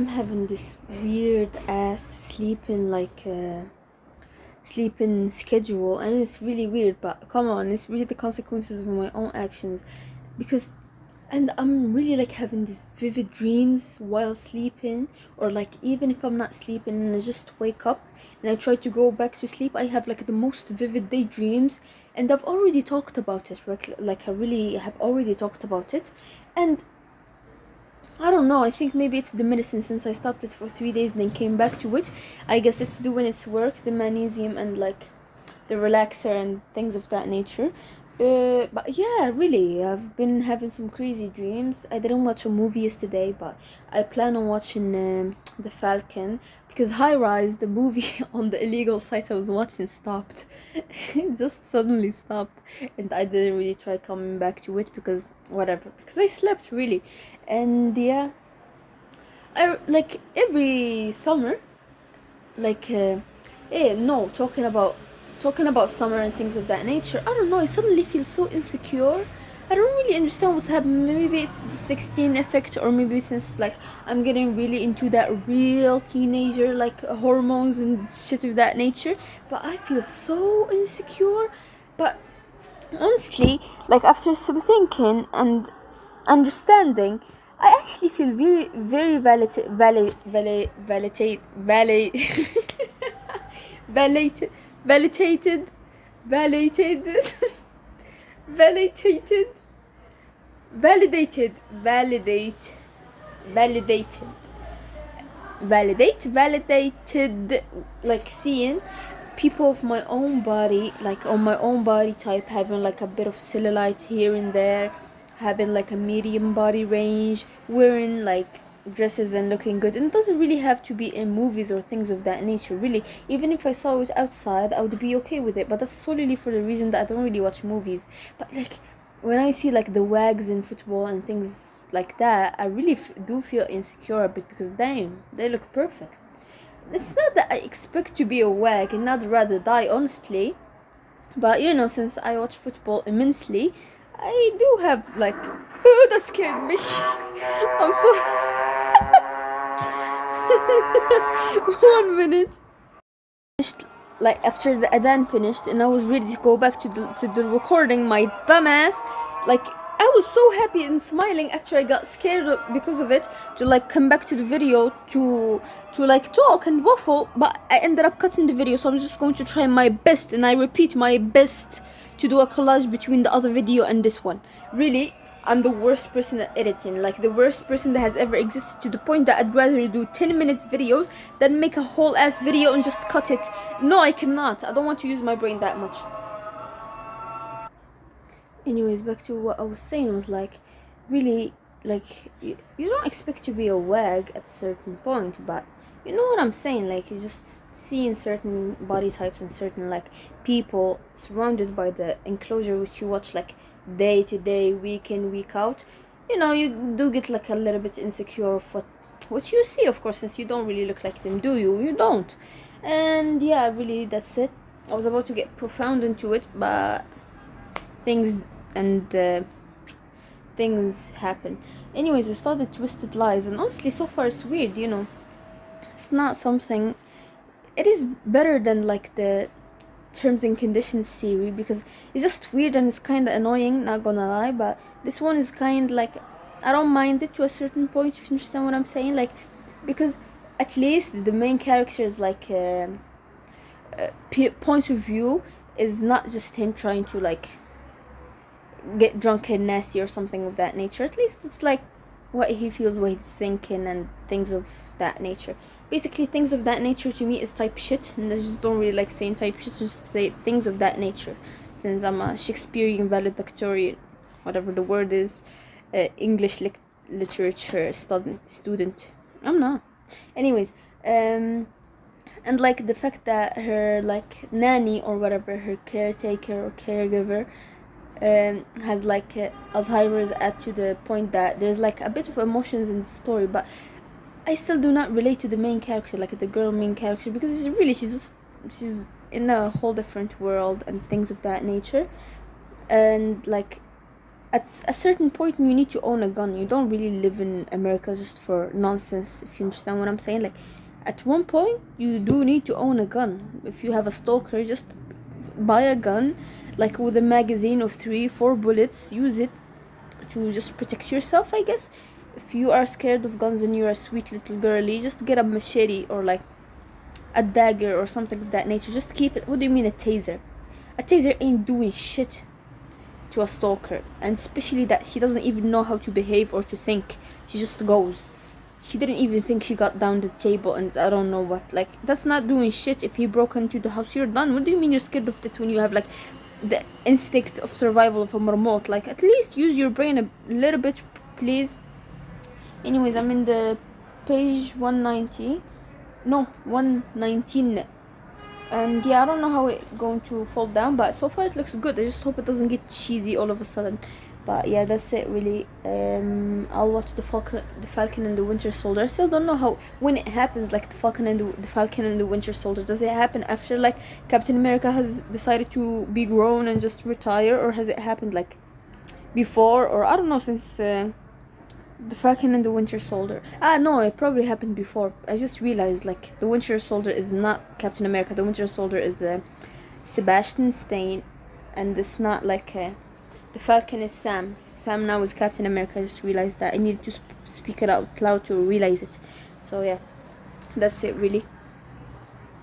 I'm having this weird ass sleeping schedule, and it's really weird, but come on, it's really the consequences of my own actions. Because and I'm really like having these vivid dreams while sleeping, or like even if I'm not sleeping and I just wake up and I try to go back to sleep, I have like the most vivid daydreams. And I've already talked about it, like I really have already talked about it. And I don't know, I think maybe it's the medicine, since I stopped it for 3 days then came back to it. I guess it's doing its work, the magnesium and like the relaxer and things of that nature. But yeah, really, I've been having some crazy dreams. I didn't watch a movie yesterday, but I plan on watching The Falcon, because High Rise, the movie on the illegal site I was watching, stopped. It just suddenly stopped, and I didn't really try coming back to it because whatever, because I slept really. And yeah, I like every summer, like no, talking about summer and things of that nature. I don't know, I suddenly feel so insecure. I don't really understand what's happening. Maybe it's the 16 effect, or maybe since like I'm getting really into that real teenager like hormones and shit of that nature, but I feel so insecure. But honestly, like after some thinking and understanding, I actually feel very validated, validated, validated, validated, validated, validate, validated, validated, like seeing people of my own body, like on my own body type, having like a bit of cellulite here and there, having like a medium body range, wearing like dresses and looking good. And it doesn't really have to be in movies or things of that nature, really. Even if I saw it outside, I would be okay with it, but that's solely for the reason that I don't really watch movies. But like when I see like the wags in football and things like that, I really do feel insecure a bit, because damn, they look perfect. It's not that I expect to be a wag and not rather die, honestly, but you know, since I watch football immensely, I do have like oh, that scared me. I'm so 1 minute. Like after the adhan finished and I was ready to go back to the recording, my dumbass, like I was so happy and smiling after I got scared because of it, to like come back to the video to like talk and waffle, but I ended up cutting the video. So I'm just going to try my best, and I repeat my best, to do a collage between the other video and this one. Really, I'm the worst person at editing, like the worst person that has ever existed, to the point that I'd rather do 10 minutes videos than make a whole ass video and just cut it. No, I cannot. I don't want to use my brain that much. Anyways, back to what I was saying, was like, really, like, you don't expect to be a wag at a certain point, but you know what I'm saying, like, it's just seeing certain body types and certain, like, people surrounded by the enclosure which you watch, like, day to day, week in, week out, you know, you do get, like, a little bit insecure of what you see, of course, since you don't really look like them, do you? You don't. And yeah, really, that's it. I was about to get profound into it, but things things happen. Anyways, I started Twisted Lies, and honestly, so far it's weird, you know. It's not something. It is better than like the Terms and Conditions series, because it's just weird and it's kind of annoying, not gonna lie. But this one is kind of like, I don't mind it to a certain point, if you understand what I'm saying, like, because at least the main character is like point of view is not just him trying to like get drunk and nasty or something of that nature. At least it's like what he feels, what he's thinking, and things of that nature. Basically, things of that nature to me is type shit, and I just don't really like saying type shit, just say things of that nature, since I'm a Shakespearean valedictorian, whatever the word is, English literature student. I'm not. Anyways, and like the fact that her like nanny or whatever, her caretaker or caregiver, has like Alzheimer's, at to the point that there's like a bit of emotions in the story, but I still do not relate to the main character, like the girl main character, because she's in a whole different world and things of that nature. And like at a certain point you need to own a gun. You don't really live in America just for nonsense, if you understand what I'm saying. Like, at one point you do need to own a gun. If you have a stalker, just buy a gun, like with a magazine of 3-4 bullets. Use it to just protect yourself, I guess. If you are scared of guns and you're a sweet little girly, just get a machete or like a dagger or something of that nature. Just keep it. What do you mean a taser? A taser ain't doing shit to a stalker, and especially that she doesn't even know how to behave or to think. She just goes. She didn't even think. She got down the table and I don't know what. Like, that's not doing shit. If he broke into the house, you're done. What do you mean you're scared of that when you have like the instinct of survival of a marmot? Like, at least use your brain a little bit, please. Anyways, I'm in the page 190. No, 119. And yeah, I don't know how it's going to fall down, but so far it looks good. I just hope it doesn't get cheesy all of a sudden. But yeah, that's it really. I'll watch the Falcon and the Winter Soldier. I still don't know how, when it happens, like the Falcon and the Winter Soldier. Does it happen after like Captain America has decided to be grown and just retire, or has it happened like before, or I don't know, since the Falcon and the Winter Soldier. No, it probably happened before. I just realized, like, the Winter Soldier is not Captain America. The Winter Soldier is Sebastian Stan, and it's not like the Falcon is Sam. Sam now is Captain America. I just realized that. I needed to speak it out loud to realize it. So yeah, that's it really.